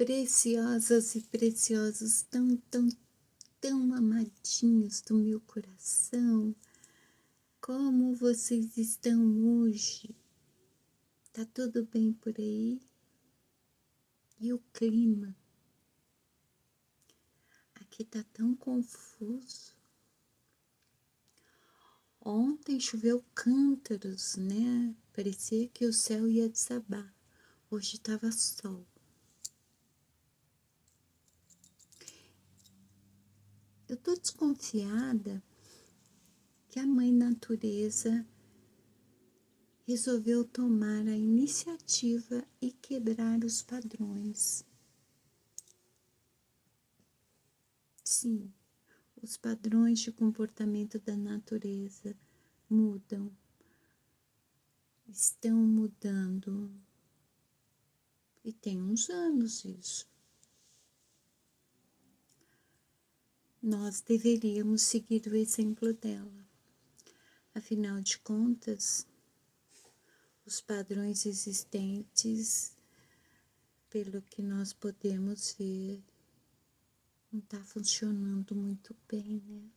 preciosas e preciosos, tão, tão, tão amadinhos do meu coração. Como vocês estão hoje? Tá tudo bem por aí? E o clima? Aqui tá tão confuso. Ontem choveu cântaros, né? Parecia que o céu ia desabar. Hoje tava sol. Eu tô desconfiada que a mãe natureza resolveu tomar a iniciativa e quebrar os padrões. Sim, os padrões de comportamento da natureza mudam, estão mudando. E tem uns anos isso. Nós deveríamos seguir o exemplo dela. Afinal de contas, os padrões existentes, pelo que nós podemos ver, não está funcionando muito bem, né?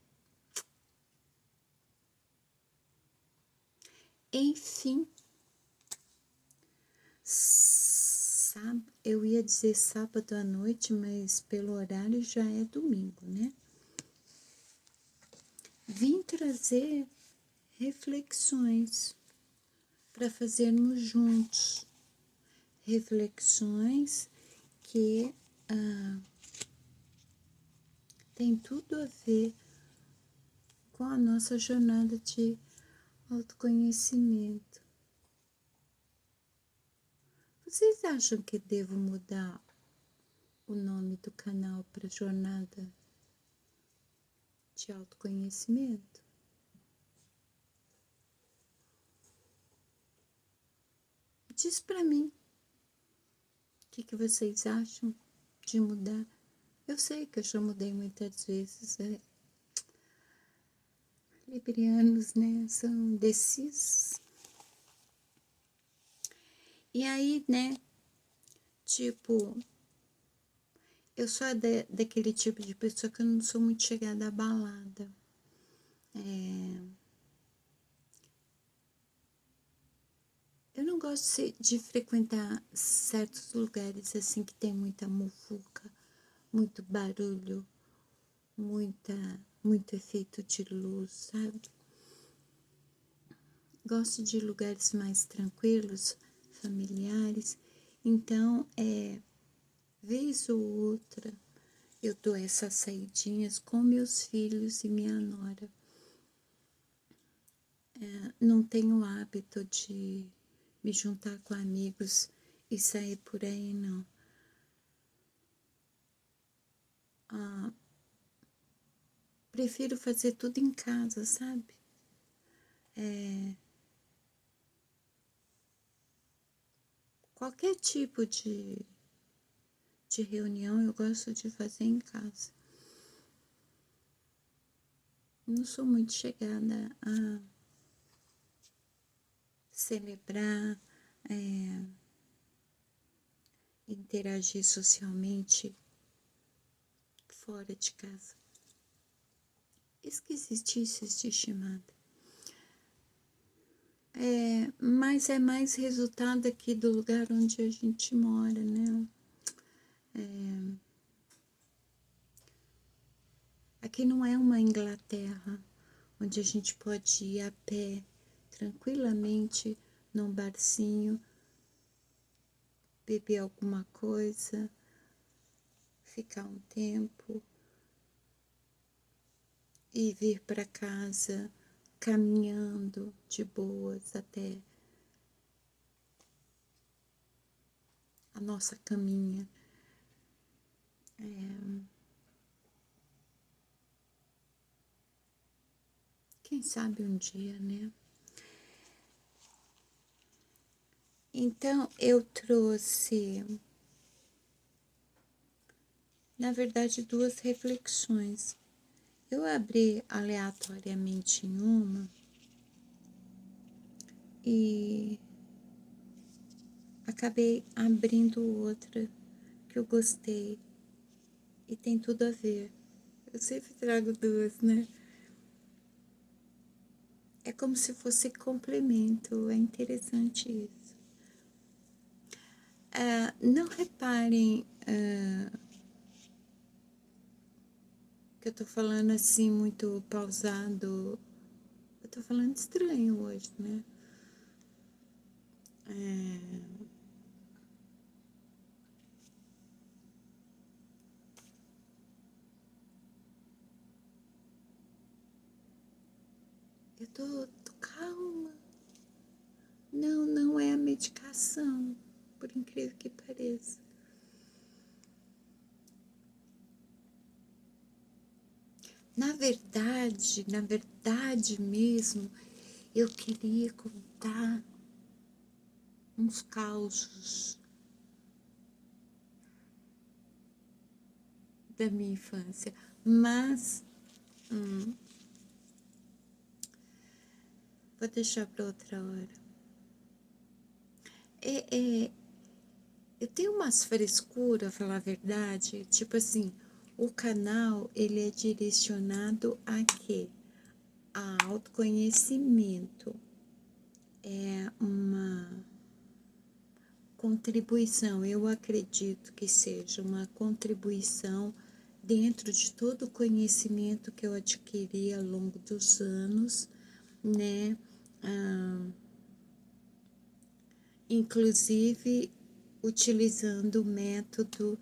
Enfim, eu ia dizer sábado à noite, mas pelo horário já é domingo, né? Vim trazer reflexões para fazermos juntos. Reflexões que tem tudo a ver com a nossa jornada de autoconhecimento. Vocês acham que devo mudar o nome do canal para Jornada de Autoconhecimento? Diz para mim, o que vocês acham de mudar? Eu sei que eu já mudei muitas vezes. Librianos, né, são indecisos. E aí, né, tipo, eu sou daquele tipo de pessoa que eu não sou muito chegada à balada. Eu não gosto de frequentar certos lugares assim que tem muita muvuca, muito barulho, muito efeito de luz, sabe? Gosto de lugares mais tranquilos, familiares. Então, vez ou outra, eu dou essas saidinhas com meus filhos e minha nora. Não tenho o hábito de me juntar com amigos e sair por aí, não. Prefiro fazer tudo em casa, sabe? Qualquer tipo de reunião eu gosto de fazer em casa. Não sou muito chegada a celebrar, interagir socialmente fora de casa. Esquisitice esse chamado. Mas é mais resultado aqui do lugar onde a gente mora, né? Aqui não é uma Inglaterra, onde a gente pode ir a pé, tranquilamente, num barzinho, beber alguma coisa, ficar um tempo e vir para casa caminhando de boas até a nossa caminha. Quem sabe um dia, né? Então, eu trouxe, na verdade, duas reflexões. Eu abri aleatoriamente em uma e acabei abrindo outra, que eu gostei e tem tudo a ver. Eu sempre trago duas, né? É como se fosse complemento, é interessante isso. Não reparem que eu tô falando assim muito pausado. Eu tô falando estranho hoje, né? Eu tô calma. Não, não é a medicação, por incrível que pareça. Na verdade mesmo, eu queria contar uns causos da minha infância, mas vou deixar para outra hora. Eu tenho umas frescuras, falar a verdade, tipo assim, o canal ele é direcionado a quê? A autoconhecimento. É uma contribuição, eu acredito que seja uma contribuição dentro de todo o conhecimento que eu adquiri ao longo dos anos, né? Inclusive utilizando o método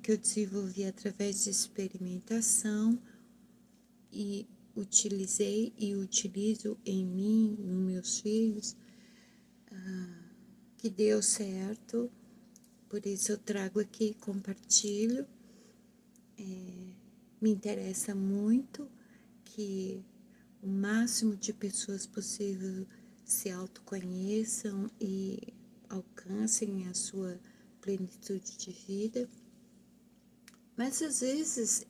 que eu desenvolvi através de experimentação e utilizei e utilizo em mim, nos meus filhos, que deu certo, por isso eu trago aqui, compartilho. Me interessa muito que o máximo de pessoas possível se autoconheçam e alcancem a sua plenitude de vida. Mas às vezes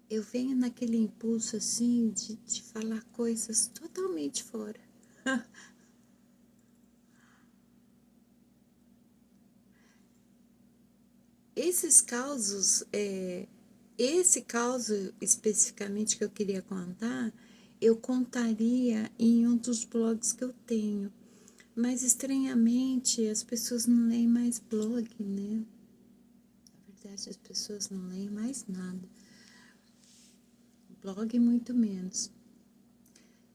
eu venho naquele impulso assim de falar coisas totalmente fora. Esses causos, esse caso especificamente que eu queria contar, eu contaria em um dos blogs que eu tenho. Mas estranhamente as pessoas não leem mais blog, né? Na verdade, as pessoas não leem mais nada. Blog muito menos.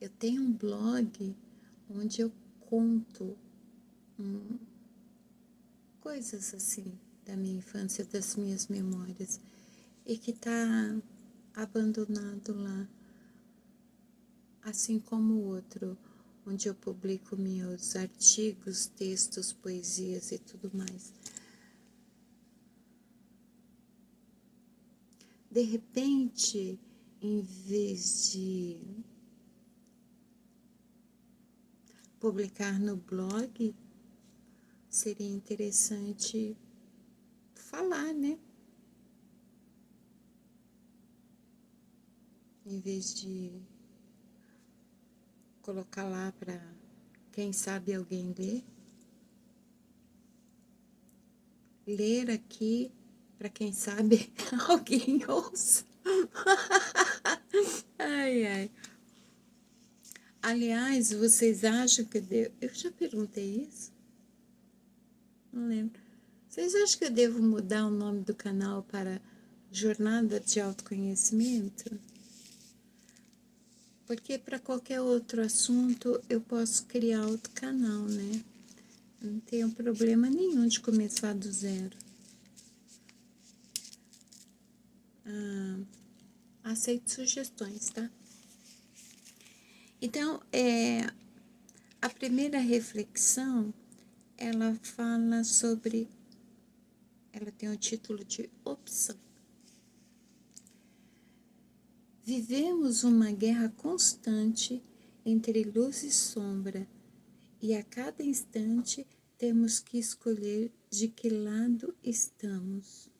Eu tenho um blog onde eu conto coisas assim da minha infância, das minhas memórias, e que tá abandonado lá, assim como o outro, onde eu publico meus artigos, textos, poesias e tudo mais. De repente, em vez de publicar no blog, seria interessante falar, né? Em vez de colocar lá para quem sabe alguém ler aqui para quem sabe alguém ouça. Ai, ai. Aliás, vocês acham que eu devo... Eu já perguntei isso? Não lembro. Vocês acham que eu devo mudar o nome do canal para Jornada de Autoconhecimento? Porque para qualquer outro assunto eu posso criar outro canal, né? Não tenho problema nenhum de começar do zero. Aceito sugestões, tá? Então, a primeira reflexão, ela fala sobre... Ela tem o título de opção. Vivemos uma guerra constante entre luz e sombra, e a cada instante temos que escolher de que lado estamos.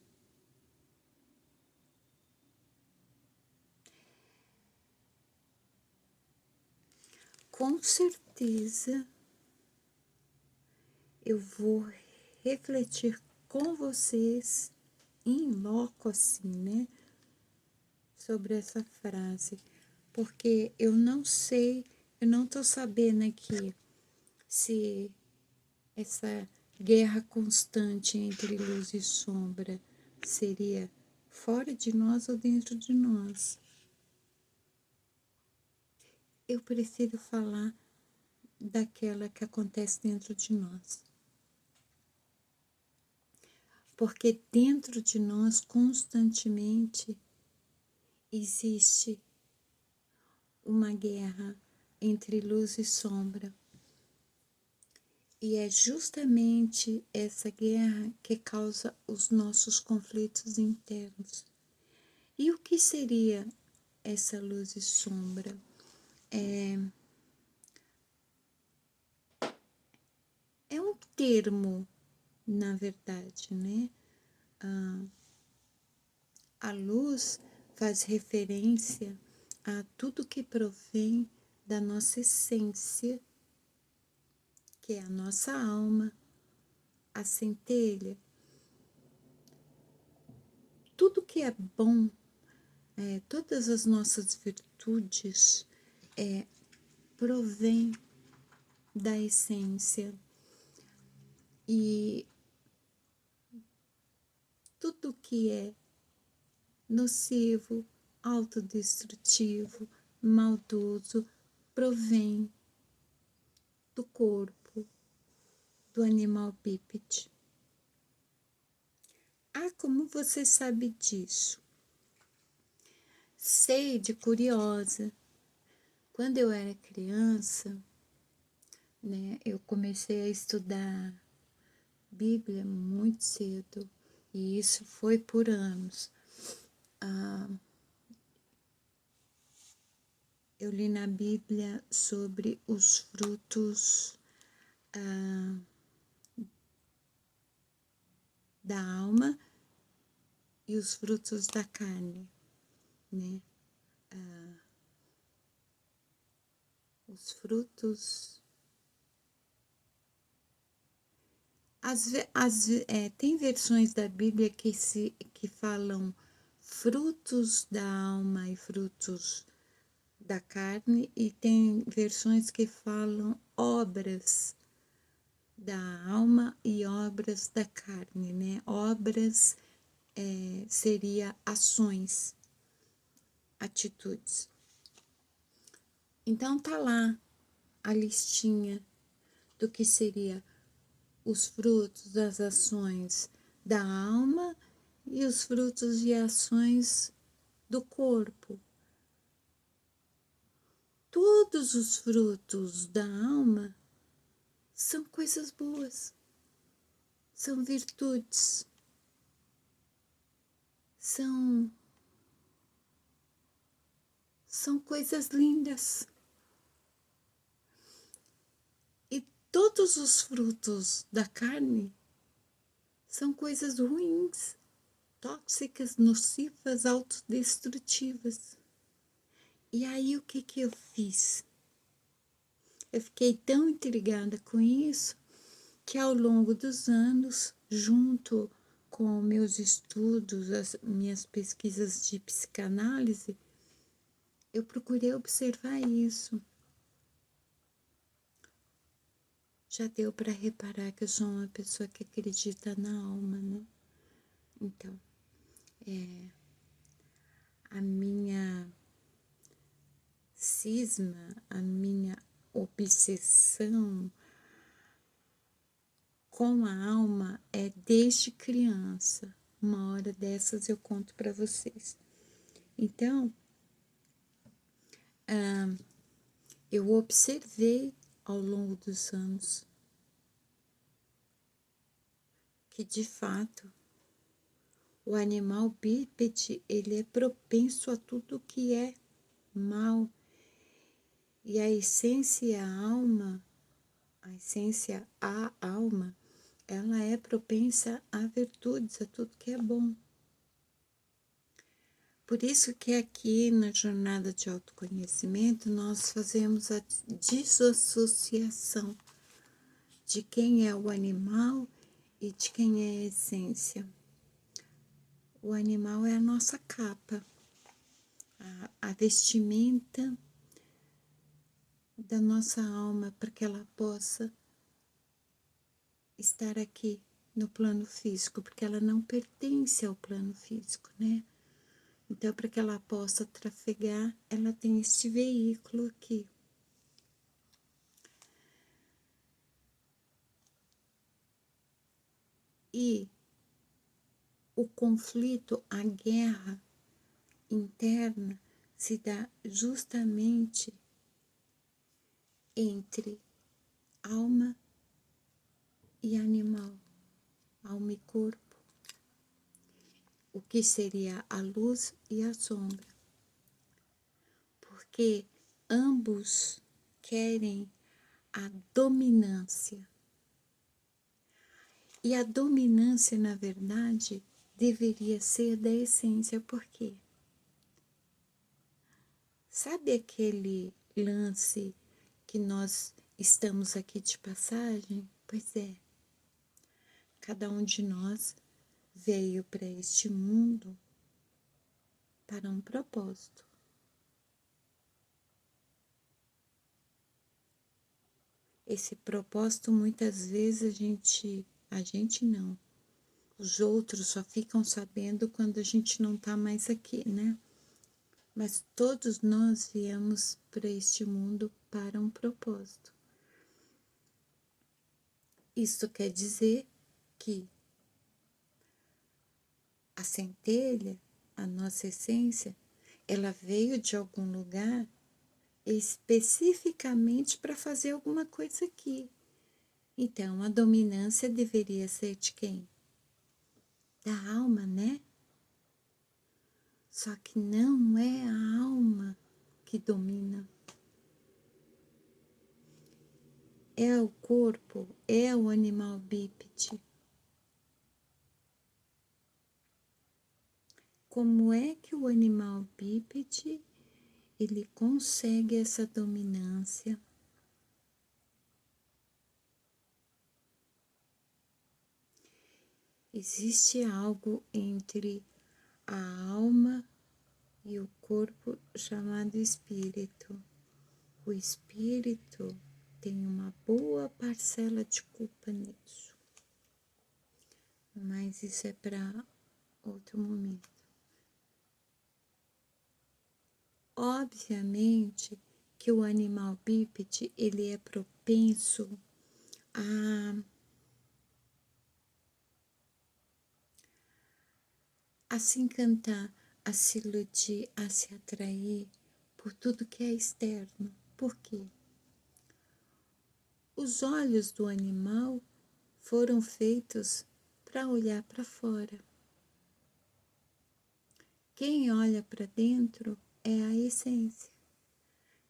Com certeza eu vou refletir com vocês em loco assim, né, sobre essa frase, porque eu não sei, eu não tô sabendo aqui se essa guerra constante entre luz e sombra seria fora de nós ou dentro de nós. Eu prefiro falar daquela que acontece dentro de nós. Porque dentro de nós constantemente existe uma guerra entre luz e sombra. E é justamente essa guerra que causa os nossos conflitos internos. E o que seria essa luz e sombra? É um termo, na verdade, né? A luz faz referência a tudo que provém da nossa essência, que é a nossa alma, a centelha. Tudo que é bom, todas as nossas virtudes, provém da essência. E tudo que é nocivo, autodestrutivo, maldoso, provém do corpo do animal bípede. Ah, como você sabe disso? Sei de curiosa. Quando eu era criança, né, eu comecei a estudar Bíblia muito cedo, e isso foi por anos. Eu li na Bíblia sobre os frutos da alma e os frutos da carne, né? Os frutos. Tem versões da Bíblia que falam frutos da alma e frutos da carne, e tem versões que falam obras da alma e obras da carne, né? Obras seria ações, atitudes. Então tá lá a listinha do que seria os frutos das ações da alma e os frutos e ações do corpo. Todos os frutos da alma são coisas boas, são virtudes, são coisas lindas. E todos os frutos da carne são coisas ruins, tóxicas, nocivas, autodestrutivas. E aí o que eu fiz? Eu fiquei tão intrigada com isso que ao longo dos anos, junto com meus estudos, as minhas pesquisas de psicanálise, eu procurei observar isso. Já deu para reparar que eu sou uma pessoa que acredita na alma, né? Então, a minha cisma, a minha obsessão com a alma é desde criança. Uma hora dessas eu conto para vocês. Então, eu observei ao longo dos anos que, de fato, o animal bípede, ele é propenso a tudo que é mal. E a essência a alma, ela é propensa a virtudes, a tudo que é bom. Por isso que aqui na jornada de autoconhecimento nós fazemos a desassociação de quem é o animal e de quem é a essência. O animal é a nossa capa, a vestimenta da nossa alma para que ela possa estar aqui no plano físico, porque ela não pertence ao plano físico, né? Então, para que ela possa trafegar, ela tem este veículo aqui. E o conflito, a guerra interna se dá justamente entre alma e animal, alma e corpo, o que seria a luz e a sombra, porque ambos querem a dominância. E a dominância, na verdade, deveria ser da essência, por quê? Sabe aquele lance que nós estamos aqui de passagem? Pois é, cada um de nós veio para este mundo para um propósito. Esse propósito muitas vezes a gente não, os outros só ficam sabendo quando a gente não está mais aqui, né? Mas todos nós viemos para este mundo para um propósito. Isso quer dizer que a centelha, a nossa essência, ela veio de algum lugar especificamente para fazer alguma coisa aqui. Então, a dominância deveria ser de quem? Da alma, né? Só que não é a alma que domina. É o corpo, é o animal bípede. Como é que o animal bípede ele consegue essa dominância? Existe algo entre a alma e o corpo chamado espírito. O espírito tem uma boa parcela de culpa nisso, mas isso é para outro momento. Obviamente que o animal bípede ele é propenso a se encantar, a se iludir, a se atrair por tudo que é externo. Por quê? Os olhos do animal foram feitos para olhar para fora. Quem olha para dentro é a essência.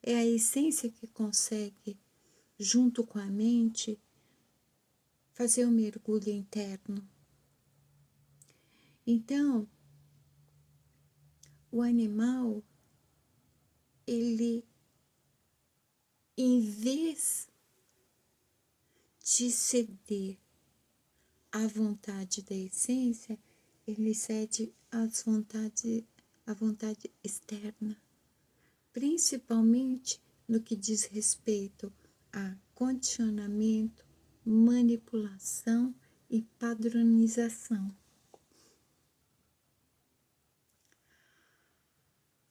É a essência que consegue, junto com a mente, fazer o mergulho interno. Então, o animal, ele, em vez de ceder à vontade da essência, ele cede à vontade externa, principalmente no que diz respeito a condicionamento, manipulação e padronização.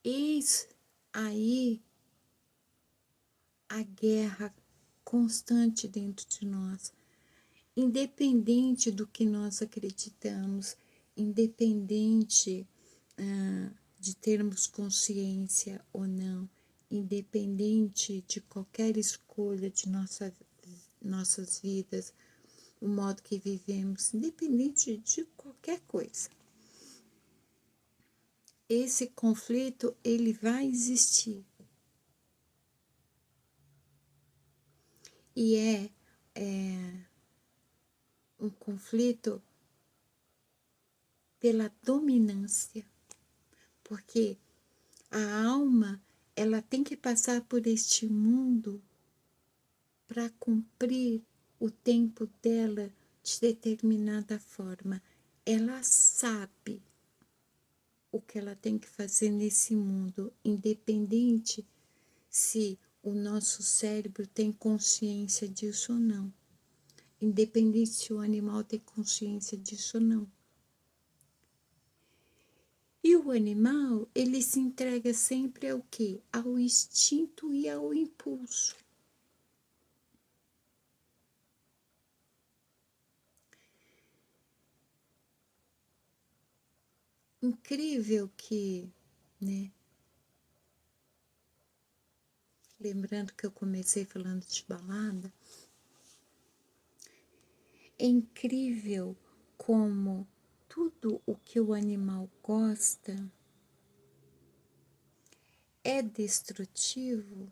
Eis aí a guerra constante dentro de nós, independente do que nós acreditamos, independente de termos consciência ou não, independente de qualquer escolha de nossas vidas, o modo que vivemos, independente de qualquer coisa. Esse conflito, ele vai existir. E é um conflito pela dominância, porque a alma, ela tem que passar por este mundo para cumprir o tempo dela de determinada forma. Ela sabe o que ela tem que fazer nesse mundo, independente se o nosso cérebro tem consciência disso ou não. Independente se o animal tem consciência disso ou não. E o animal, ele se entrega sempre ao quê? Ao instinto e ao impulso. Incrível que, né? Lembrando que eu comecei falando de balada, é incrível como tudo o que o animal gosta é destrutivo,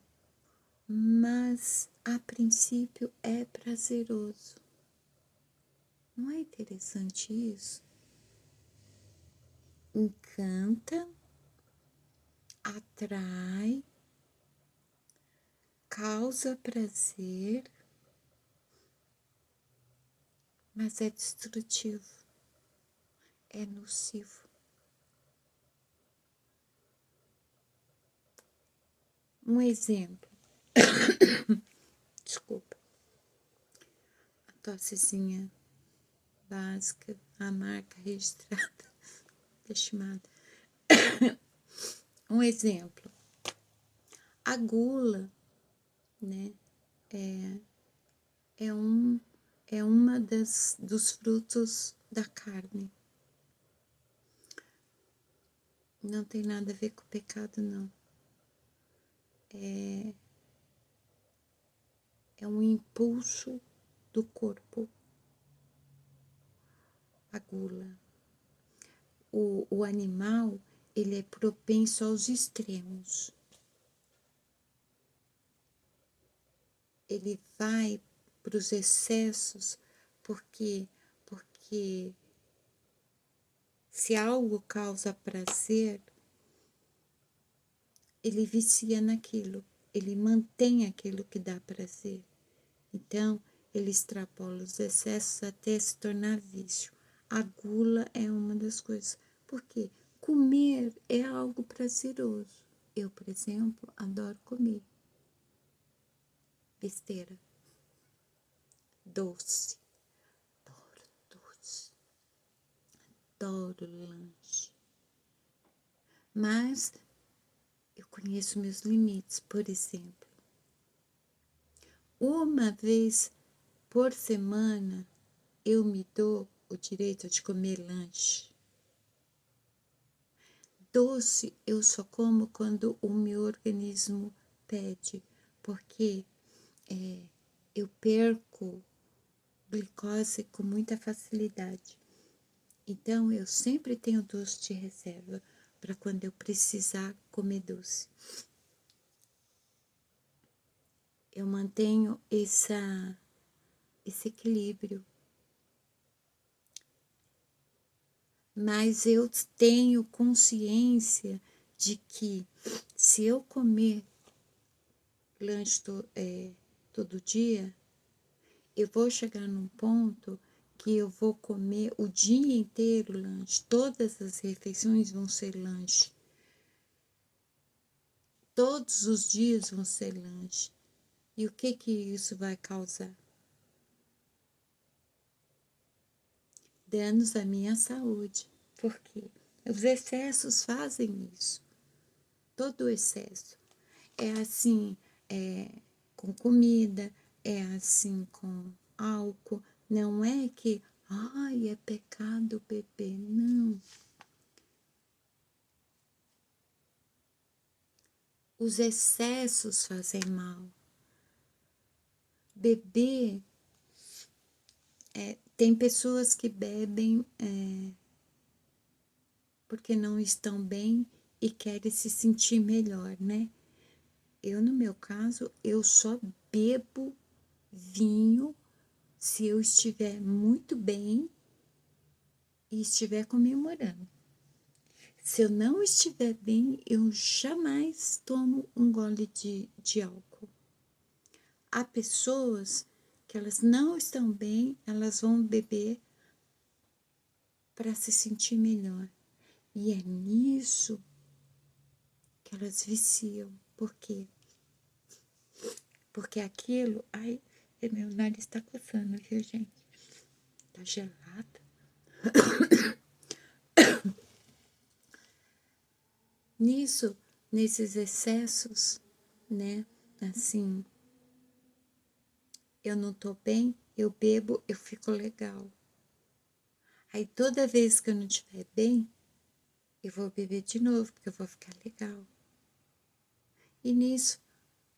mas a princípio é prazeroso. Não é interessante isso? Encanta, atrai, causa prazer, mas é destrutivo, é nocivo. Um exemplo, desculpa, a tossezinha básica, a marca registrada, estimada. Um exemplo, a gula, né, é uma dos frutos da carne. Não tem nada a ver com pecado, não. É um impulso do corpo, a gula. O animal, ele é propenso aos extremos. Ele vai para os excessos porque se algo causa prazer, ele vicia naquilo, ele mantém aquilo que dá prazer. Então, ele extrapola os excessos até se tornar vício. A gula é uma das coisas. Por quê? Comer é algo prazeroso. Eu, por exemplo, adoro comer besteira, doce, adoro doce, adoro lanche. Mas eu conheço meus limites, por exemplo. Uma vez por semana eu me dou o direito de comer lanche. Doce eu só como quando o meu organismo pede, porque eu perco glicose com muita facilidade. Então eu sempre tenho doce de reserva para quando eu precisar comer doce. Eu mantenho esse equilíbrio. Mas eu tenho consciência de que se eu comer lanche todo dia, eu vou chegar num ponto que eu vou comer o dia inteiro lanche. Todas as refeições vão ser lanche. Todos os dias vão ser lanche. E o que isso vai causar? Danos à minha saúde. Por quê? Os excessos fazem isso. Todo o excesso. É assim com comida, é assim com álcool. Não é que, ai, é pecado beber. Não. Os excessos fazem mal. Beber, tem pessoas que bebem porque não estão bem e querem se sentir melhor, né? Eu, no meu caso, eu só bebo vinho se eu estiver muito bem e estiver comemorando. Se eu não estiver bem, eu jamais tomo um gole de álcool. Há pessoas que elas não estão bem, elas vão beber para se sentir melhor. E é nisso que elas viciam. Por quê? Porque aquilo... Ai, meu nariz está coçando, viu, gente? Tá gelado. Nisso, nesses excessos, né? Assim, eu não tô bem, eu bebo, eu fico legal. Aí toda vez que eu não estiver bem, eu vou beber de novo, porque eu vou ficar legal. E nisso,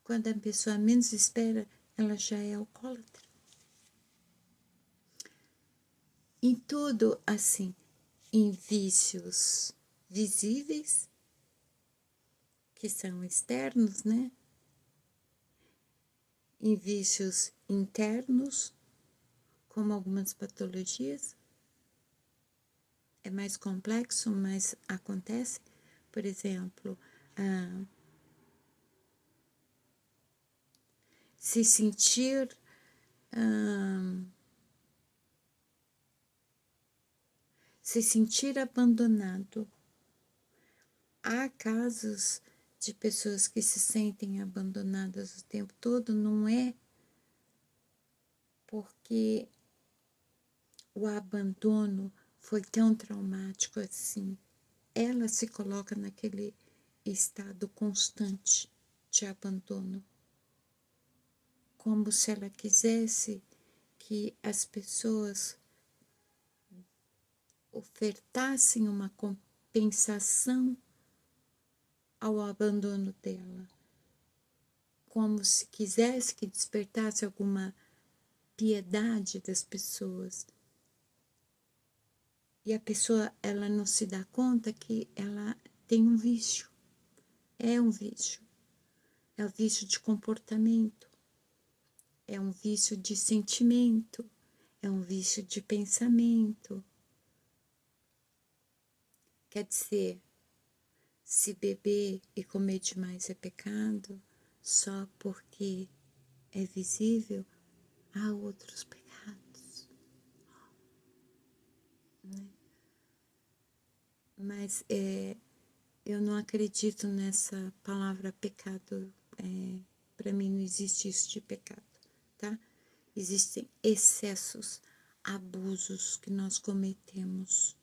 quando a pessoa menos espera, ela já é alcoólatra. Em tudo, assim, em vícios visíveis, que são externos, né? Em vícios internos, como algumas patologias, é mais complexo, mas acontece. Por exemplo, se sentir abandonado. Há casos de pessoas que se sentem abandonadas o tempo todo, não é porque o abandono foi tão traumático assim. Ela se coloca naquele estado constante de abandono, como se ela quisesse que as pessoas ofertassem uma compensação ao abandono dela, como se quisesse que despertasse alguma piedade das pessoas. E a pessoa, ela não se dá conta que ela tem um vício. É um vício. É um vício de comportamento. É um vício de sentimento. É um vício de pensamento. Quer dizer, se beber e comer demais é pecado, só porque é visível, há outros pecados, né? Mas eu não acredito nessa palavra pecado. Para mim não existe isso de pecado, tá? Existem excessos, abusos que nós cometemos,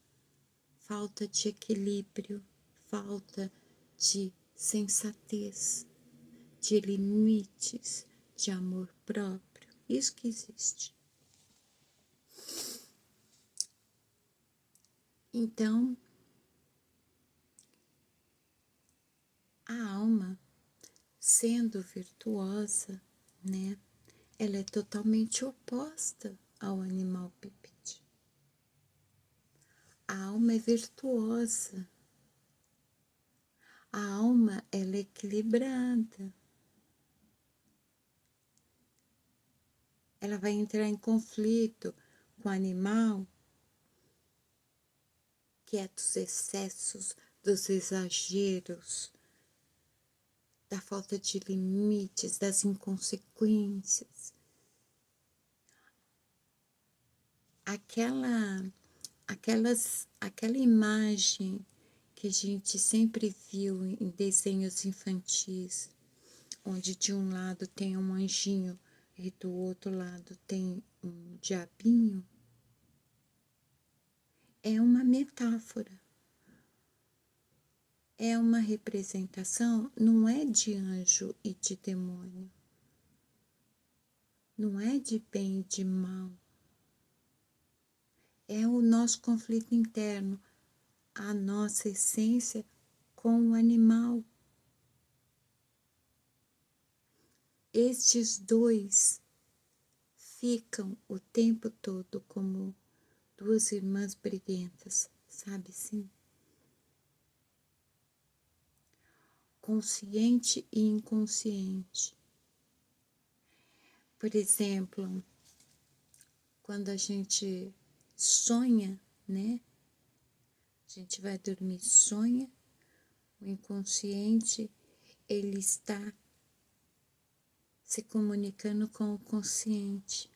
falta de equilíbrio, falta de sensatez, de limites, de amor próprio. Isso que existe. Então, a alma, sendo virtuosa, né? Ela é totalmente oposta ao animal bípede. A alma é virtuosa. A alma, ela é equilibrada. Ela vai entrar em conflito com o animal, que é dos excessos, dos exageros, da falta de limites, das inconsequências. Aquela imagem que a gente sempre viu em desenhos infantis, onde de um lado tem um anjinho e do outro lado tem um diabinho, é uma metáfora. É uma representação, não é de anjo e de demônio. Não é de bem e de mal. É o nosso conflito interno, a nossa essência com o animal. Estes dois ficam o tempo todo como duas irmãs briguentas, sabe assim? Consciente e inconsciente. Por exemplo, quando a gente sonha, né? A gente vai dormir, sonha, o inconsciente, ele está se comunicando com o consciente.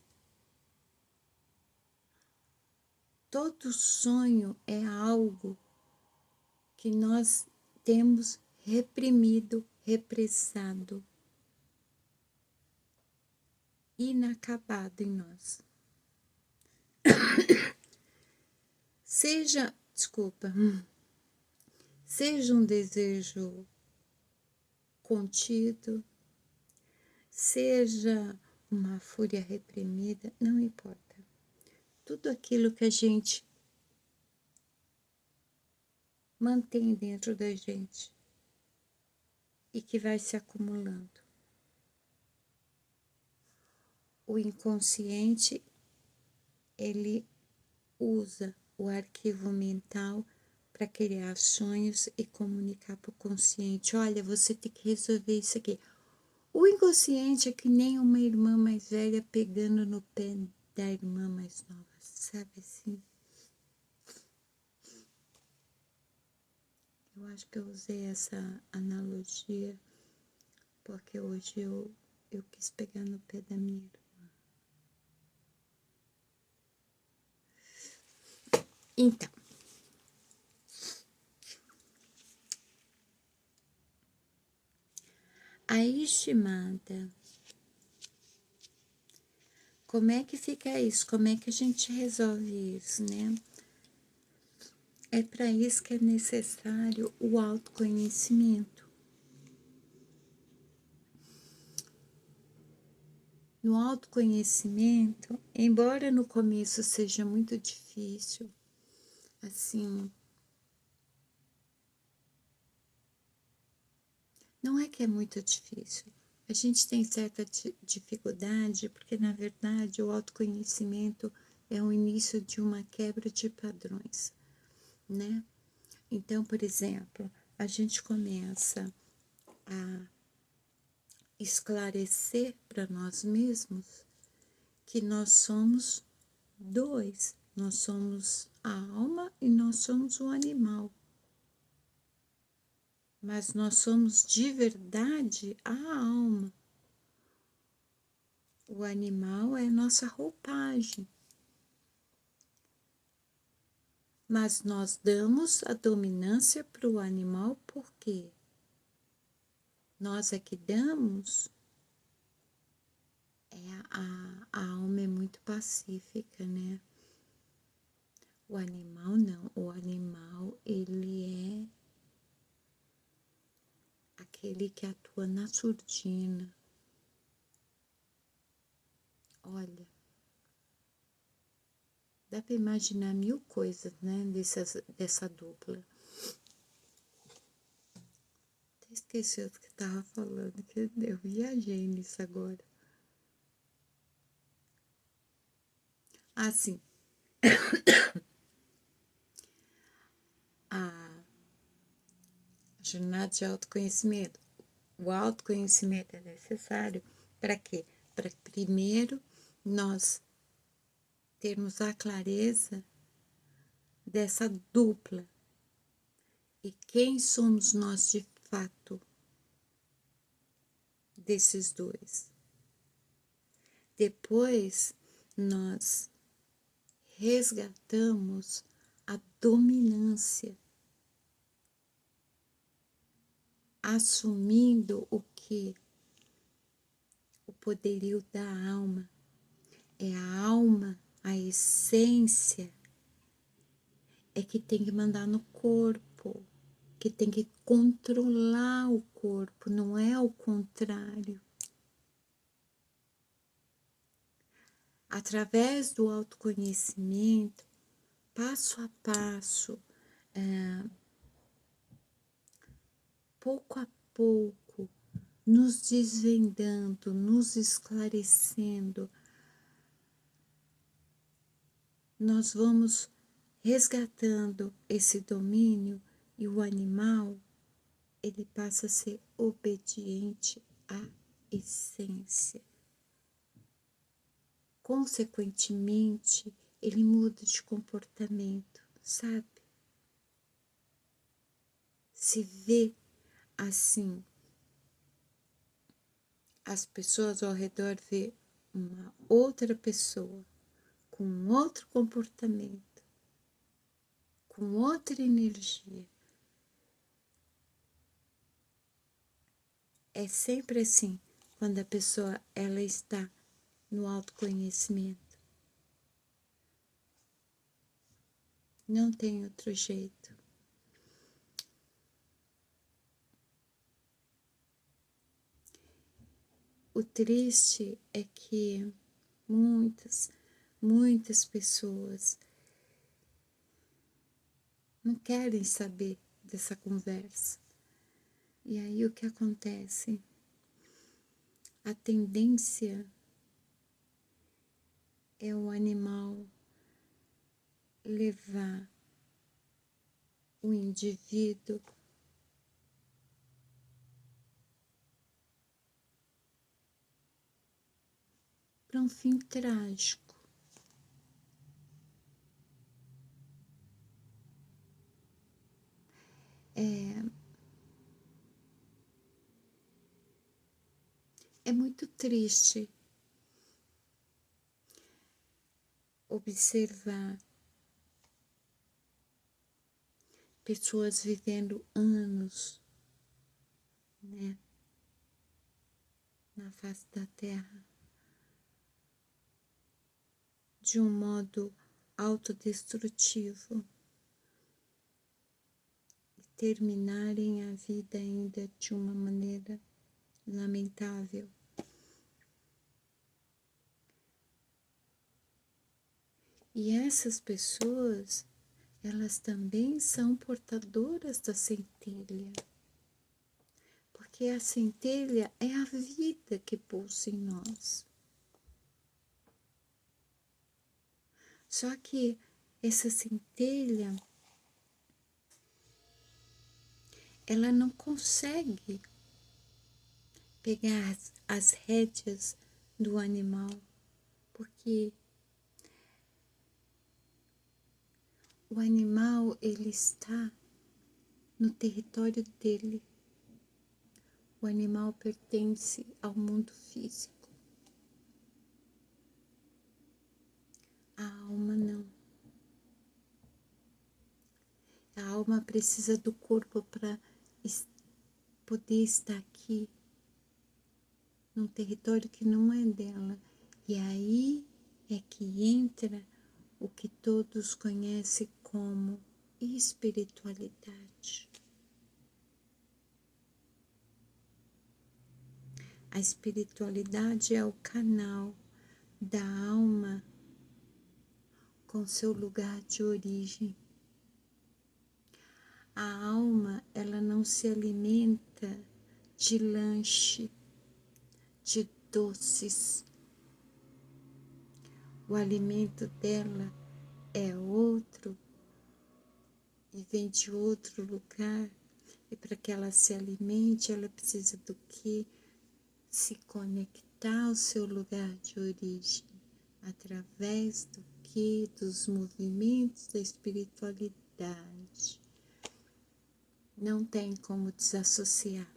Todo sonho é algo que nós temos reprimido, repressado, inacabado em nós. Seja um desejo contido, seja uma fúria reprimida, não importa. Tudo aquilo que a gente mantém dentro da gente e que vai se acumulando. O inconsciente, ele usa o arquivo mental para criar sonhos e comunicar para o consciente. Olha, você tem que resolver isso aqui. O inconsciente é que nem uma irmã mais velha pegando no pé da irmã mais nova, sabe assim? Eu acho que eu usei essa analogia porque hoje eu quis pegar no pé da minha irmã. Então, a estimada, como é que fica isso? Como é que a gente resolve isso, né? É para isso que é necessário o autoconhecimento. No autoconhecimento, embora no começo seja muito difícil, assim, não é que é muito difícil. A gente tem certa dificuldade, porque na verdade o autoconhecimento é o início de uma quebra de padrões, né? Então, por exemplo, a gente começa a esclarecer para nós mesmos que nós somos dois. Nós somos a alma e nós somos o animal. Mas nós somos de verdade a alma. O animal é nossa roupagem. Mas nós damos a dominância para o animal porque nós é que damos. A alma é muito pacífica, né? O animal não. O animal, ele é aquele que atua na surdina. Olha, dá para imaginar mil coisas, né, dessa dupla. Até esqueci o que estava falando, que eu viajei nisso agora. Assim, a jornada de autoconhecimento. O autoconhecimento é necessário para quê? Para primeiro nós termos a clareza dessa dupla e quem somos nós de fato desses dois. Depois nós resgatamos a dominância, assumindo o que? O poderio da alma. É a alma, a essência, é que tem que mandar no corpo, que tem que controlar o corpo, não é o contrário. Através do autoconhecimento, passo a passo, pouco a pouco, nos desvendando, nos esclarecendo, nós vamos resgatando esse domínio e o animal, ele passa a ser obediente à essência. Consequentemente, ele muda de comportamento, sabe? Se vê assim, as pessoas ao redor vê uma outra pessoa com um outro comportamento. com outra energia. É sempre assim, quando a pessoa ela está no autoconhecimento. Não tem outro jeito. O triste é que muitas pessoas não querem saber dessa conversa. E aí o que acontece? A tendência é o animal levar o indivíduo para um fim trágico. É muito triste observar pessoas vivendo anos, né, na face da Terra de um modo autodestrutivo e terminarem a vida ainda de uma maneira lamentável. E essas pessoas, elas também são portadoras da centelha, porque a centelha é a vida que pulsa em nós. Só que essa centelha, ela não consegue pegar as rédeas do animal, porque o animal, ele está no território dele. O animal pertence ao mundo físico. A alma não. A alma precisa do corpo para poder estar aqui, num território que não é dela. E aí é que entra o que todos conhecem como espiritualidade. A espiritualidade é o canal da alma com seu lugar de origem. A alma, ela não se alimenta de lanche, de doces. O alimento dela é outro e vem de outro lugar. E para que ela se alimente, ela precisa do quê? Se conectar ao seu lugar de origem, através do quê? Dos movimentos da espiritualidade. Não tem como desassociar.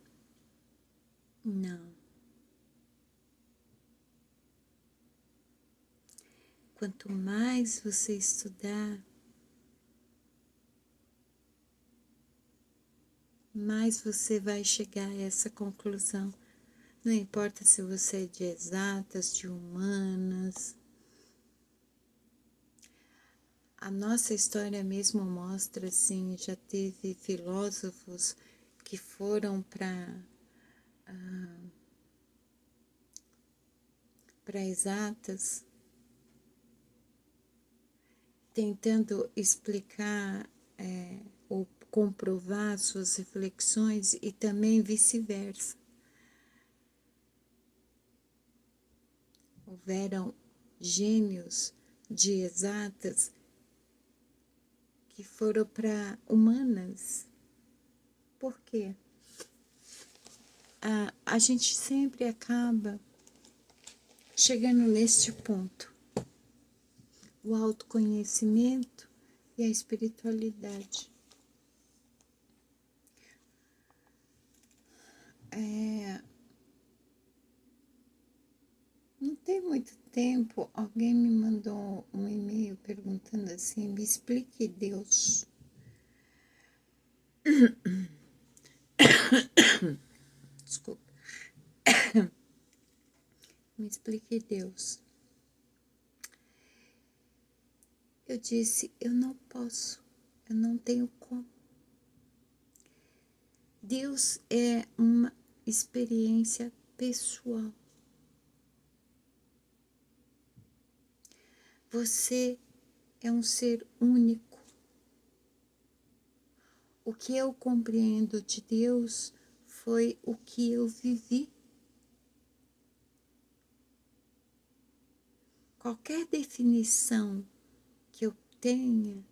Não. Quanto mais você estudar, mais você vai chegar a essa conclusão. Não importa se você é de exatas, de humanas. A nossa história mesmo mostra, assim, já teve filósofos que foram para exatas, tentando explicar ou comprovar suas reflexões e também vice-versa. Houveram gênios de exatas que foram para humanas. Por quê? A gente sempre acaba chegando neste ponto. O autoconhecimento e a espiritualidade. Não tem muito tempo, alguém me mandou um e-mail perguntando assim, me explique Deus. Desculpa. Me explique, Deus. Eu disse, eu não posso, eu não tenho como. Deus é uma experiência pessoal. Você é um ser único. O que eu compreendo de Deus foi o que eu vivi. Qualquer definição que eu tenha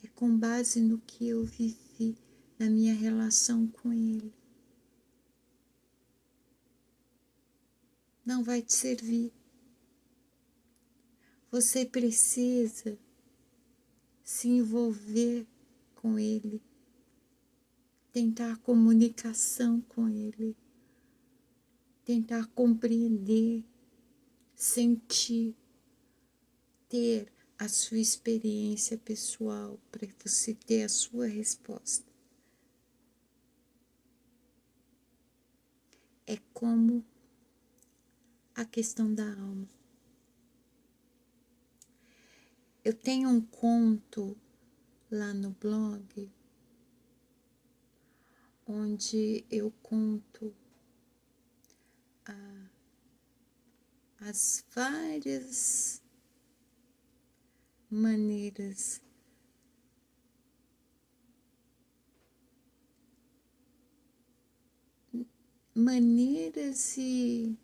é com base no que eu vivi, na minha relação com Ele. Não vai te servir. Você precisa se envolver com Ele, tentar comunicação com Ele, tentar compreender, sentir, ter a sua experiência pessoal para você ter a sua resposta. É como a questão da alma. Eu tenho um conto lá no blog onde eu conto as várias maneiras e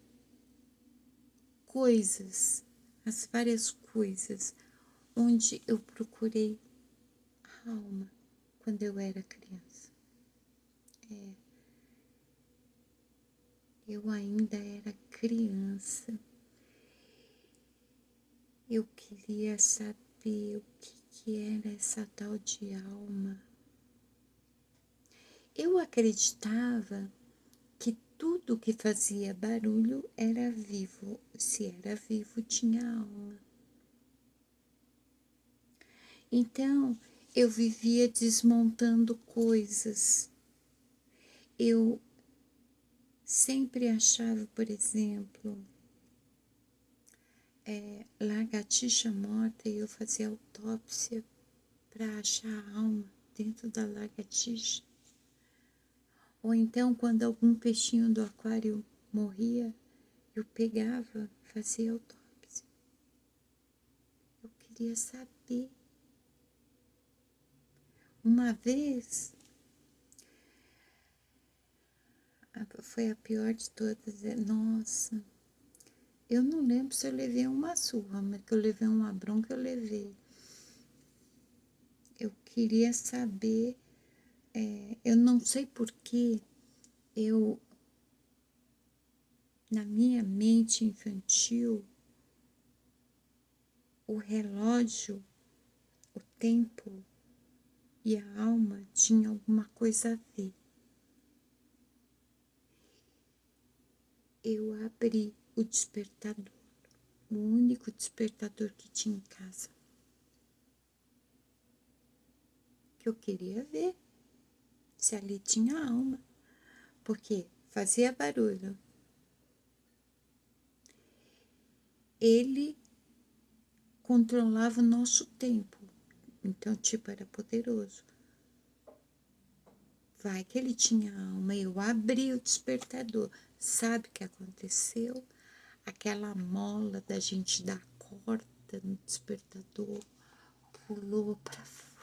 coisas, as várias coisas onde eu procurei a alma quando eu era criança. Eu ainda era criança. Eu queria saber o que era essa tal de alma. Eu acreditava que tudo que fazia barulho era vivo. Se era vivo, tinha alma. Então, eu vivia desmontando coisas. Eu sempre achava, por exemplo, lagartixa morta e eu fazia autópsia para achar a alma dentro da lagartixa. Ou então, quando algum peixinho do aquário morria, eu pegava, fazia autópsia. Eu queria saber. Uma vez, foi a pior de todas, nossa, eu não lembro se eu levei uma surra, mas que eu levei uma bronca, eu levei. Eu queria saber, eu não sei porquê, na minha mente infantil, o relógio, o tempo e a alma tinham alguma coisa a ver. Eu abri o despertador, o único despertador que tinha em casa, que eu queria ver se ali tinha alma, porque fazia barulho. Ele controlava o nosso tempo, então, tipo, era poderoso. Vai que ele tinha alma, eu abri o despertador. Sabe o que aconteceu? Aquela mola da gente dar corda no despertador pulou para fora.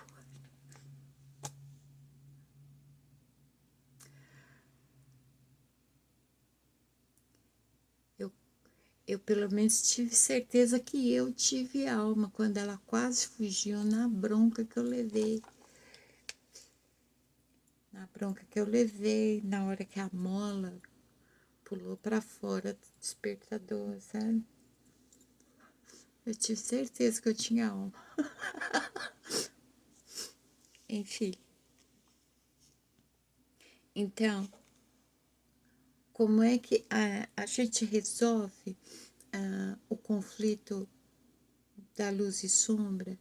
Eu pelo menos tive certeza que eu tive alma quando ela quase fugiu na bronca que eu levei. Na bronca que eu levei, na hora que a mola pulou para fora do despertador, sabe? Eu tive certeza que eu tinha alma. Enfim. Então, como é que a gente resolve o conflito da luz e sombra,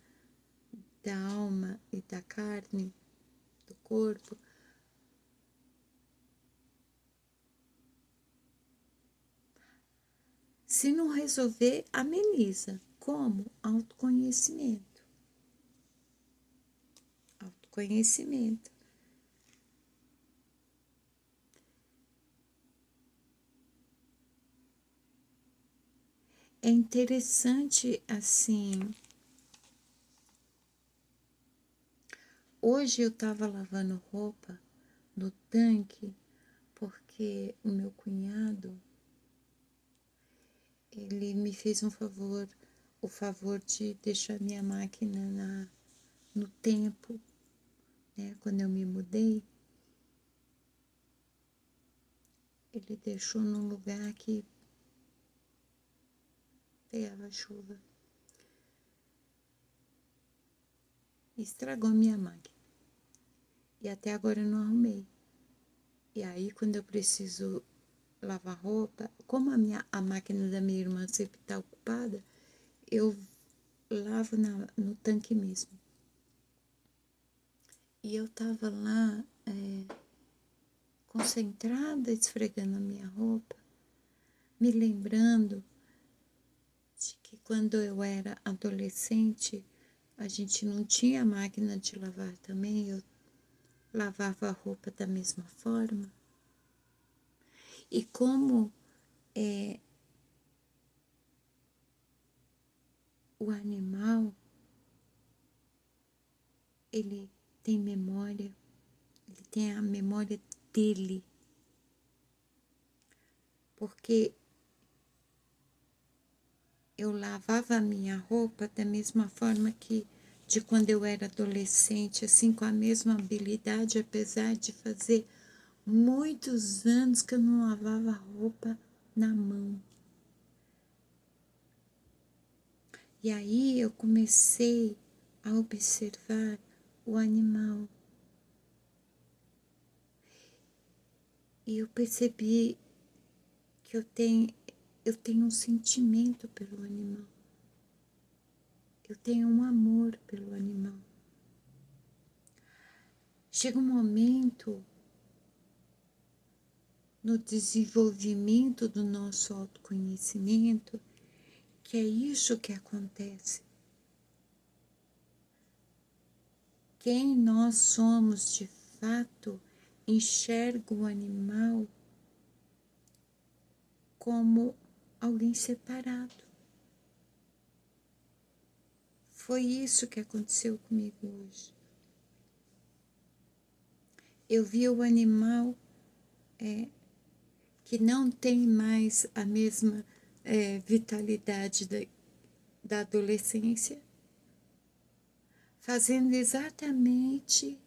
da alma e da carne, do corpo? Se não resolver, ameniza. Como? Autoconhecimento. Autoconhecimento. É interessante, assim, hoje eu estava lavando roupa no tanque, porque o meu cunhado, ele me fez o favor de deixar minha máquina no tempo, né, quando eu me mudei, ele deixou num lugar que pegava chuva. Estragou minha máquina. E até agora eu não arrumei. E aí, quando eu preciso lavar roupa, como a máquina da minha irmã sempre está ocupada, eu lavo no tanque mesmo. E eu tava lá, concentrada, esfregando a minha roupa, me lembrando de que quando eu era adolescente, a gente não tinha máquina de lavar também, eu lavava a roupa da mesma forma. E como o animal, ele tem memória, ele tem a memória dele, porque eu lavava a minha roupa da mesma forma que de quando eu era adolescente, assim, com a mesma habilidade, apesar de fazer muitos anos que eu não lavava roupa na mão. E aí eu comecei a observar o animal. E eu percebi que eu tenho um sentimento pelo animal. Eu tenho um amor pelo animal. Chega um momento no desenvolvimento do nosso autoconhecimento que é isso que acontece. Quem nós somos de fato enxerga o animal como alguém separado. Foi isso que aconteceu comigo hoje. Eu vi o animal que não tem mais a mesma vitalidade da adolescência, fazendo exatamente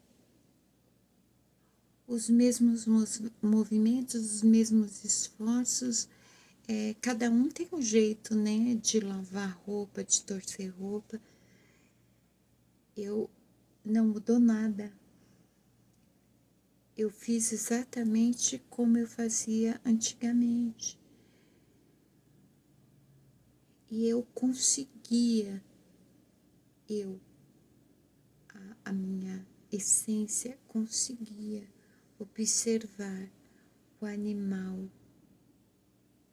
os mesmos movimentos, os mesmos esforços. Cada um tem um jeito, né, de lavar roupa, de torcer roupa. Eu não mudou nada. Eu fiz exatamente como eu fazia antigamente. E eu conseguia, a minha essência conseguia observar o animal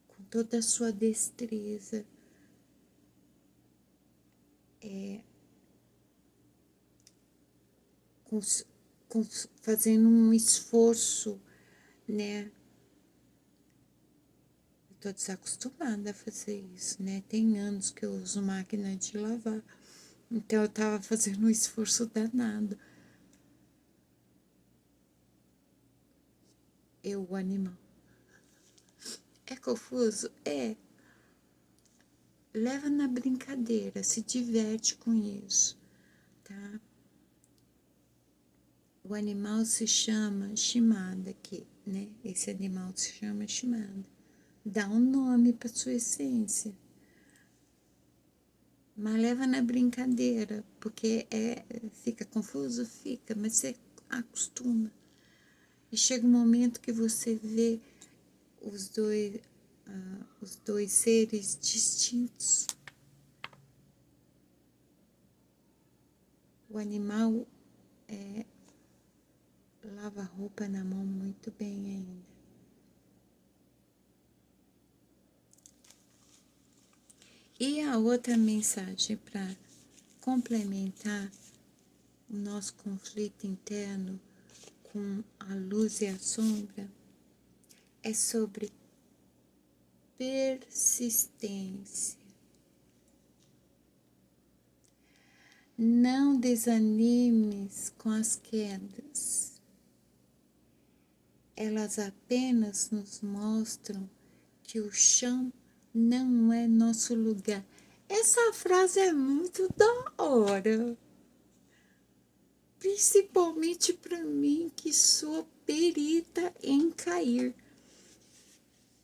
com toda a sua destreza, com, fazendo um esforço, né? Estou desacostumada a fazer isso, né? Tem anos que eu uso máquina de lavar, então eu estava fazendo um esforço danado. O animal. É confuso? É. Leva na brincadeira, se diverte com isso, tá? O animal se chama Shimada aqui, né? Esse animal se chama Shimada. Dá um nome para sua essência. Mas leva na brincadeira, porque fica confuso? Fica, mas você acostuma. E chega um momento que você vê os dois seres distintos. O animal lava a roupa na mão muito bem ainda. E a outra mensagem para complementar o nosso conflito interno com a luz e a sombra é sobre persistência. Não desanimes com as quedas. Elas apenas nos mostram que o chão não é nosso lugar. Essa frase é muito da hora. Principalmente para mim, que sou perita em cair.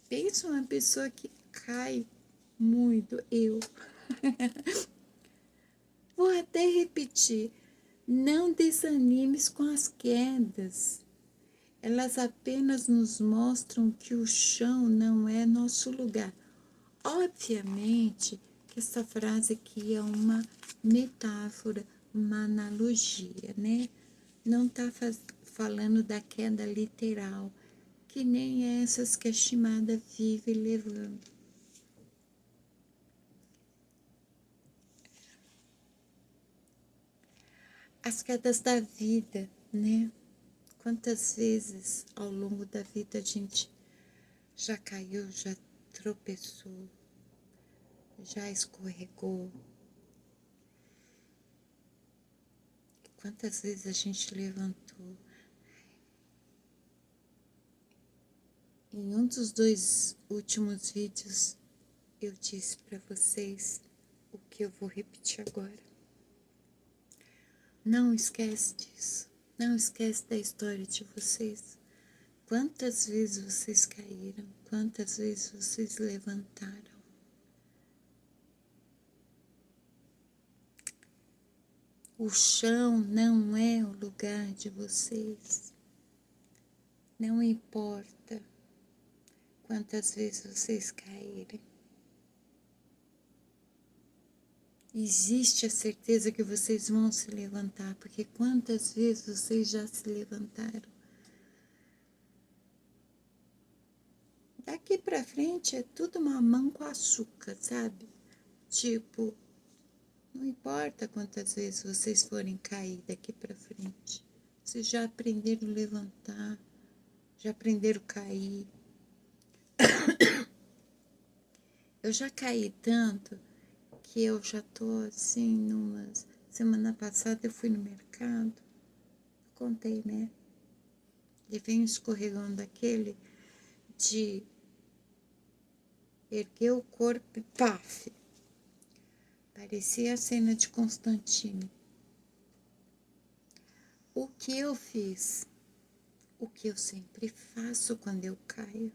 Pensa uma pessoa que cai muito, eu. Vou até repetir. Não desanimes com as quedas. Elas apenas nos mostram que o chão não é nosso lugar. Obviamente que essa frase aqui é uma metáfora, uma analogia, né? Não está falando da queda literal, que nem essas que a Shimada vive levando. As quedas da vida, né? Quantas vezes ao longo da vida a gente já caiu, já tropeçou, já escorregou. Quantas vezes a gente levantou. Em um dos 2 últimos vídeos, eu disse para vocês o que eu vou repetir agora. Não esquece disso. Não esquece da história de vocês. Quantas vezes vocês caíram? Quantas vezes vocês levantaram? O chão não é o lugar de vocês. Não importa quantas vezes vocês caírem. Existe a certeza que vocês vão se levantar, porque quantas vezes vocês já se levantaram? Daqui pra frente é tudo mamão com açúcar, sabe? Tipo, não importa quantas vezes vocês forem cair daqui pra frente. Vocês já aprenderam a levantar, já aprenderam a cair. Eu já caí tanto que eu já tô assim, semana passada eu fui no mercado, contei, né? Levei um escorregão daquele de erguer o corpo e paf! Parecia a cena de Constantine. O que eu fiz? O que eu sempre faço quando eu caio?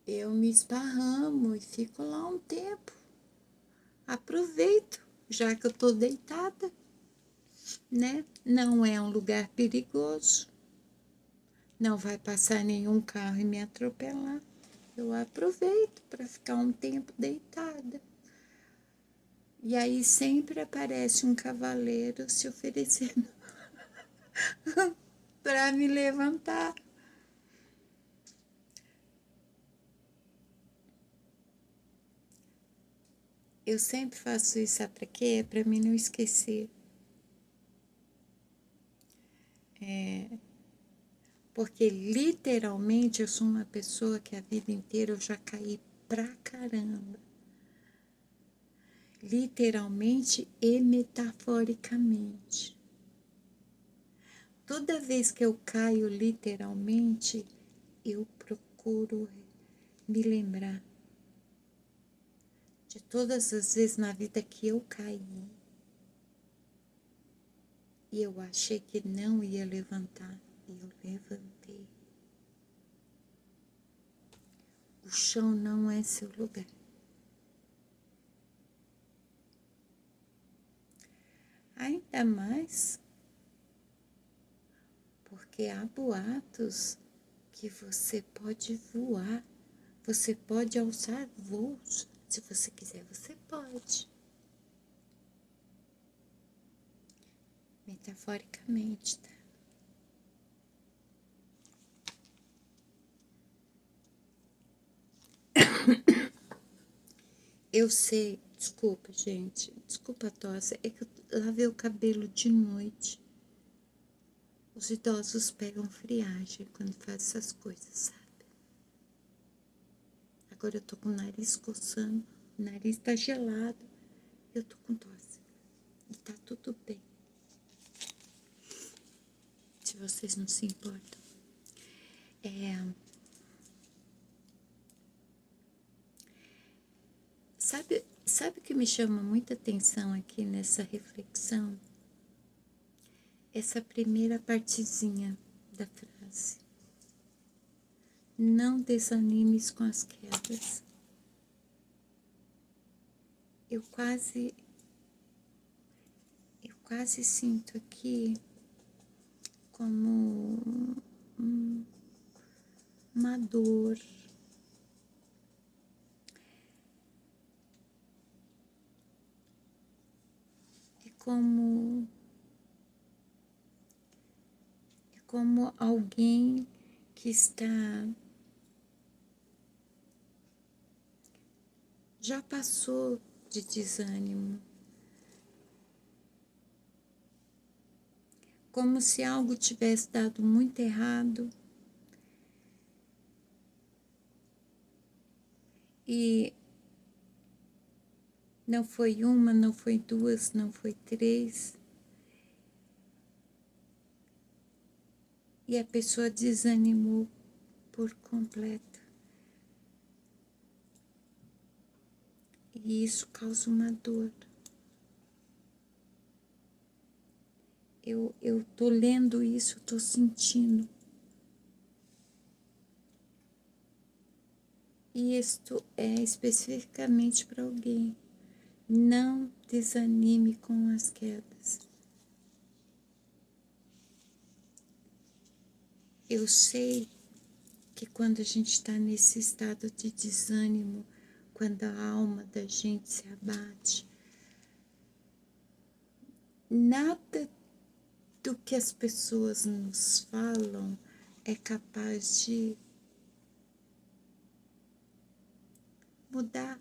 Eu me esparramo e fico lá um tempo. Aproveito, já que eu tô deitada, né? Não é um lugar perigoso. Não vai passar nenhum carro e me atropelar. Eu aproveito para ficar um tempo deitada. E aí sempre aparece um cavaleiro se oferecendo para me levantar. Eu sempre faço isso, sabe para quê? É para mim não esquecer. Porque literalmente eu sou uma pessoa que a vida inteira eu já caí pra caramba. Literalmente e metaforicamente. Toda vez que eu caio literalmente, eu procuro me lembrar de todas as vezes na vida que eu caí e eu achei que não ia levantar e eu levantei. O chão não é seu lugar. Ainda mais porque há boatos que você pode voar, você pode alçar voos. Se você quiser, você pode. Metaforicamente, tá? Eu sei, desculpa, gente, desculpa a tosse, é que eu lavei o cabelo de noite. Os idosos pegam friagem quando fazem essas coisas, sabe? Agora eu tô com o nariz coçando, o nariz tá gelado, eu tô com tosse. E tá tudo bem. Se vocês não se importam. Sabe o que me chama muita atenção aqui nessa reflexão? Essa primeira partezinha da frase. Não desanimes com as quedas. Eu quase sinto aqui como uma dor. É como alguém que já passou de desânimo. Como se algo tivesse dado muito errado e não foi uma, não foi duas, não foi três. E a pessoa desanimou por completo. E isso causa uma dor. Eu tô lendo isso, tô sentindo. E isto é especificamente para alguém. Não desanime com as quedas. Eu sei que quando a gente está nesse estado de desânimo, quando a alma da gente se abate, nada do que as pessoas nos falam é capaz de mudar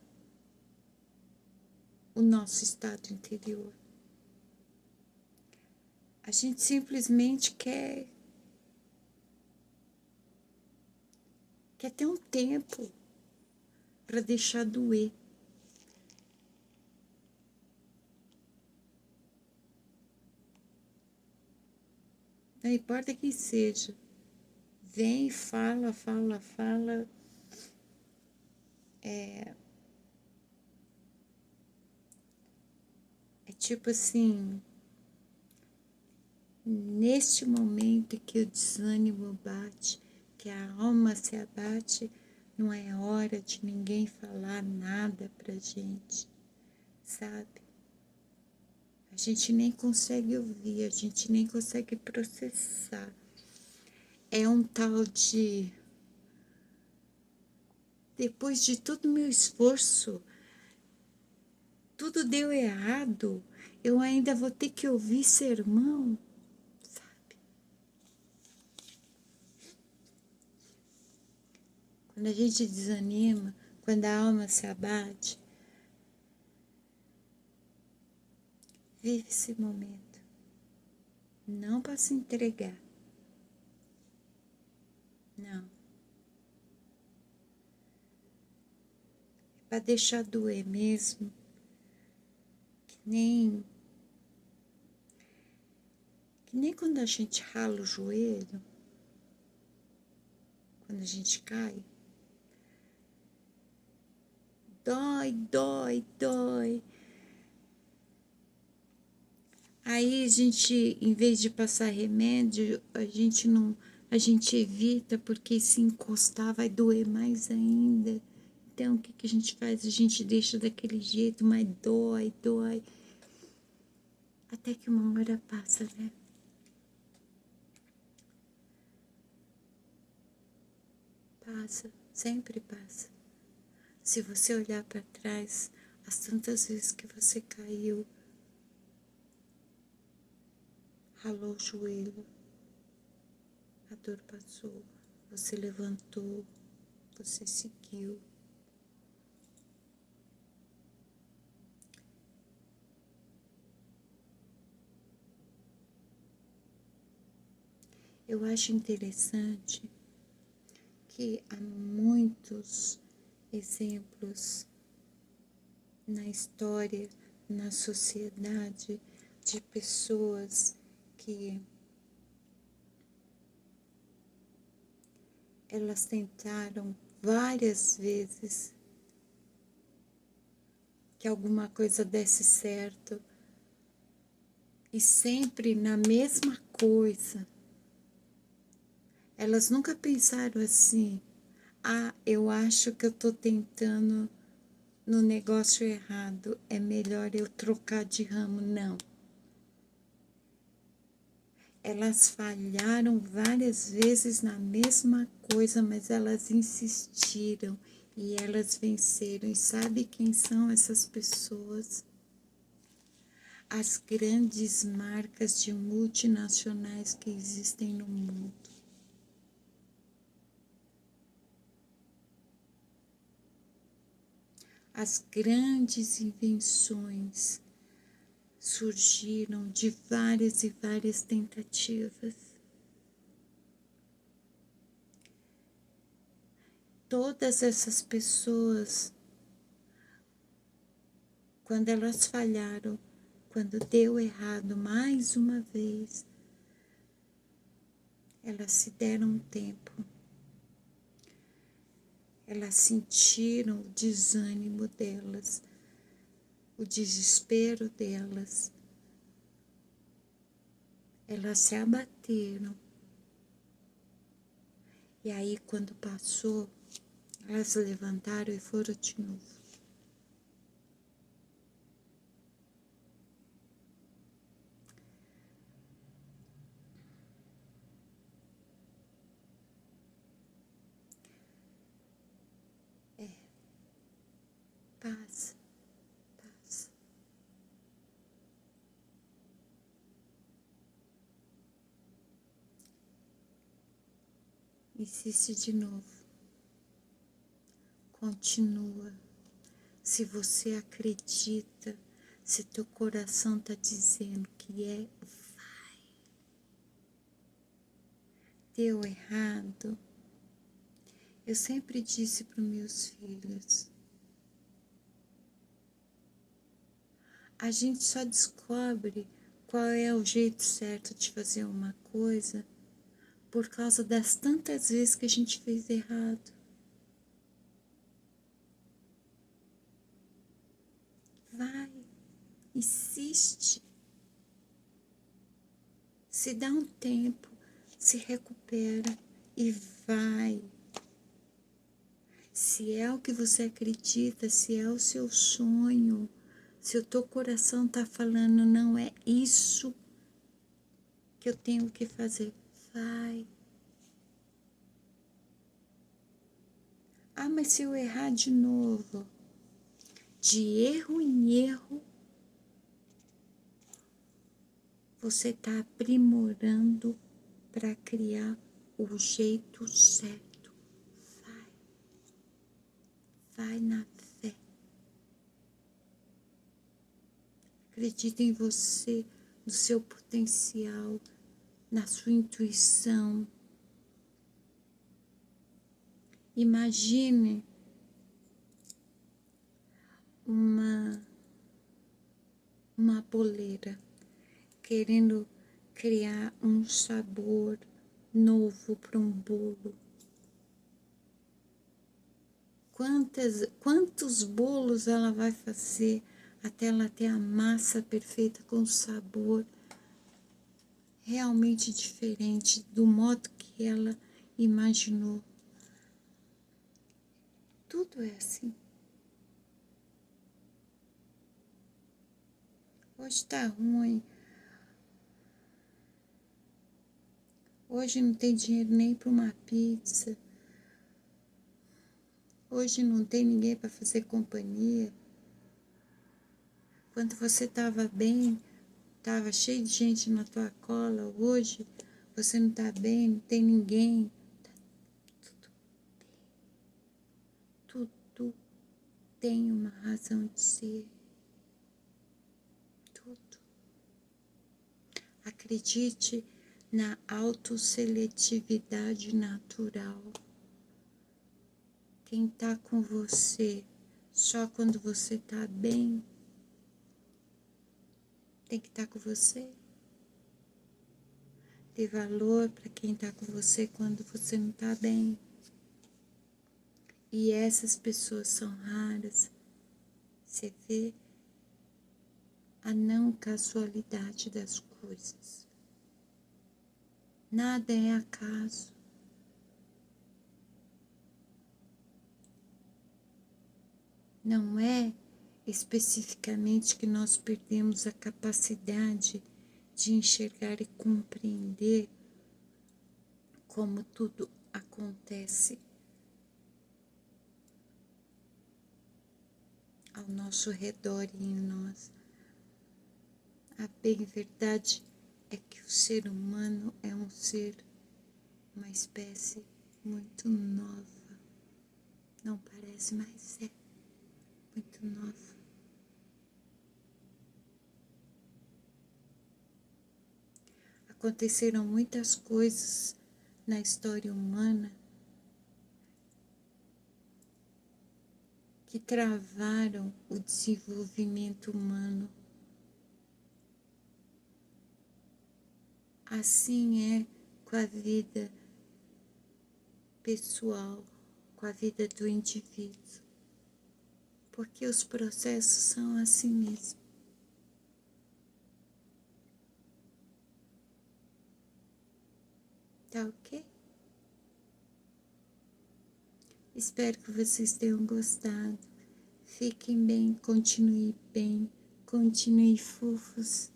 o nosso estado interior. A gente simplesmente quer ter um tempo para deixar doer. Não importa quem seja. Vem, fala. É tipo assim, neste momento que o desânimo bate, que a alma se abate, não é hora de ninguém falar nada pra gente, sabe? A gente nem consegue ouvir, a gente nem consegue processar. É um tal de... Depois de todo o meu esforço, tudo deu errado, eu ainda vou ter que ouvir sermão, sabe? Quando a gente desanima, quando a alma se abate, vive esse momento. Não para se entregar. Não. É para deixar doer mesmo. Que nem quando a gente rala o joelho, quando a gente cai. Dói. Aí a gente, em vez de passar remédio, a gente evita, porque se encostar vai doer mais ainda. Então o que a gente faz? A gente deixa daquele jeito, mas dói. Até que uma hora passa, né? Passa, sempre passa. Se você olhar para trás, as tantas vezes que você caiu, ralou o joelho, a dor passou, você levantou, você seguiu. Eu acho interessante que há muitos exemplos na história, na sociedade, de pessoas que elas tentaram várias vezes que alguma coisa desse certo e sempre na mesma coisa. Elas nunca pensaram assim: ah, eu acho que eu estou tentando no negócio errado, é melhor eu trocar de ramo. Não. Elas falharam várias vezes na mesma coisa, mas elas insistiram e elas venceram. E sabe quem são essas pessoas? As grandes marcas de multinacionais que existem no mundo. As grandes invenções surgiram de várias e várias tentativas. Todas essas pessoas, quando elas falharam, quando deu errado mais uma vez, elas se deram um tempo. Elas sentiram o desânimo delas, o desespero delas. Elas se abateram. E aí, quando passou, elas se levantaram e foram de novo. Paz, paz. Insiste de novo. Continua. Se você acredita, se teu coração está dizendo que vai. Deu errado. Eu sempre disse para os meus filhos, a gente só descobre qual é o jeito certo de fazer uma coisa por causa das tantas vezes que a gente fez errado. Vai, insiste. Se dá um tempo, se recupera e vai. Se é o que você acredita, se é o seu sonho, se o teu coração está falando, não é isso que eu tenho que fazer, vai. Ah, mas se eu errar de novo, de erro em erro, você está aprimorando para criar o jeito certo. Vai, vai na fé. Acredita em você, no seu potencial, na sua intuição. Imagine uma boleira querendo criar um sabor novo para um bolo. Quantos bolos ela vai fazer até ela ter a massa perfeita com sabor realmente diferente do modo que ela imaginou? Tudo é assim. Hoje tá ruim. Hoje não tem dinheiro nem para uma pizza. Hoje não tem ninguém para fazer companhia. Quando você estava bem, estava cheio de gente na tua cola. Hoje você não está bem, não tem ninguém. Tá tudo bem. Tudo tem uma razão de ser. Tudo. Acredite na autosseletividade natural. Quem tá com você só quando você tá bem, tem que estar com você. Dê valor para quem tá com você quando você não tá bem. E essas pessoas são raras. Você vê a não casualidade das coisas. Nada é acaso. Não é especificamente que nós perdemos a capacidade de enxergar e compreender como tudo acontece ao nosso redor e em nós. A bem verdade é que o ser humano é um ser, uma espécie muito nova. Não parece, mas é muito nova. Aconteceram muitas coisas na história humana que travaram o desenvolvimento humano. Assim é com a vida pessoal, com a vida do indivíduo, porque os processos são assim mesmo. Tá ok? Espero que vocês tenham gostado. Fiquem bem, continue fofos.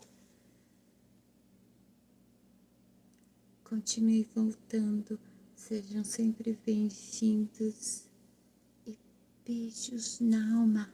Continue voltando, sejam sempre bem-vindos e beijos na alma.